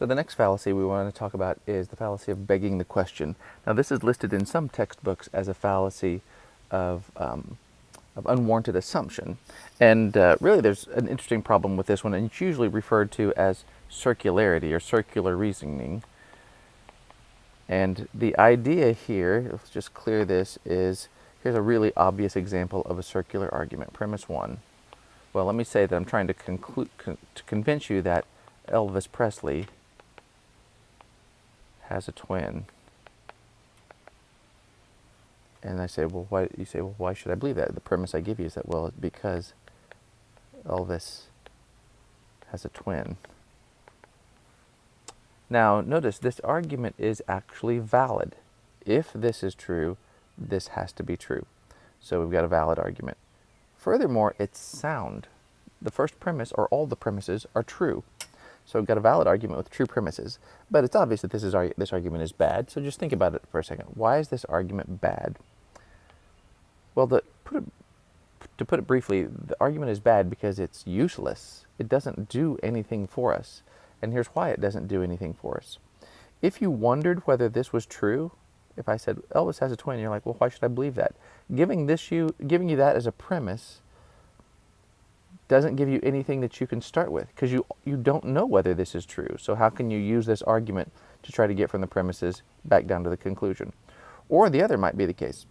So the next fallacy we want to talk about is the fallacy of begging the question. Now this is listed in some textbooks as a fallacy of unwarranted assumption. And really there's an interesting problem with this one, and it's usually referred to as circularity or circular reasoning. And the idea here, let's just clear this, is here's a really obvious example of a circular argument. Premise one. Well, let me say that I'm trying to convince you that Elvis Presley has a twin. And I say, well, why? You say, well, why should I believe that? The premise I give you is that, well, it's because Elvis has a twin. Now, notice this argument is actually valid. If this is true, this has to be true. So we've got a valid argument. Furthermore, it's sound. The first premise, or all the premises, are true. So we've got a valid argument with true premises. But it's obvious that this argument is bad. So just think about it for a second. Why is this argument bad? Well, to put it briefly, the argument is bad because it's useless. It doesn't do anything for us. And here's why it doesn't do anything for us. If you wondered whether this was true, if I said Elvis has a twin, you're like, well, why should I believe that? Giving you that as a premise doesn't give you anything that you can start with, because you don't know whether this is true. So how can you use this argument to try to get from the premises back down to the conclusion? Or the other might be the case.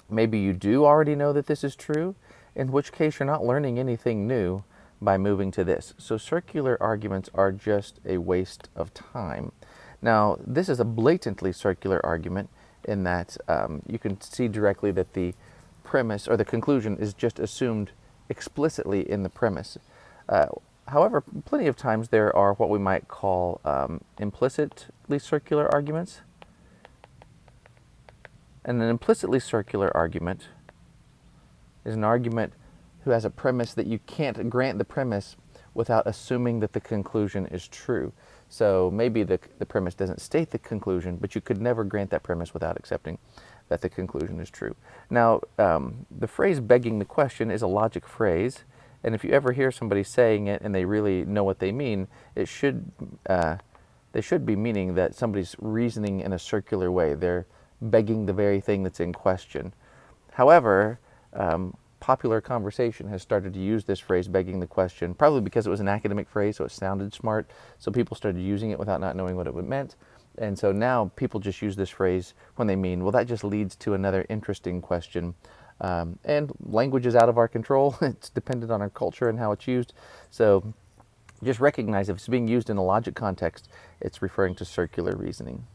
Maybe you do already know that this is true, in which case you're not learning anything new by moving to this. So circular arguments are just a waste of time. Now, this is a blatantly circular argument in that you can see directly that the premise or the conclusion is just assumed explicitly in the premise. However, plenty of times there are what we might call implicitly circular arguments. And an implicitly circular argument is an argument who has a premise that you can't grant the premise without assuming that the conclusion is true. So maybe the premise doesn't state the conclusion, but you could never grant that premise without accepting that the conclusion is true. Now, the phrase begging the question is a logic phrase, and if you ever hear somebody saying it and they really know what they mean, they should be meaning that somebody's reasoning in a circular way. They're begging the very thing that's in question. However, popular conversation has started to use this phrase, begging the question, probably because it was an academic phrase, so it sounded smart. So people started using it without not knowing what it meant. And so now people just use this phrase when they mean, well, that just leads to another interesting question. And language is out of our control. It's dependent on our culture and how it's used. So just recognize if it's being used in a logic context, it's referring to circular reasoning.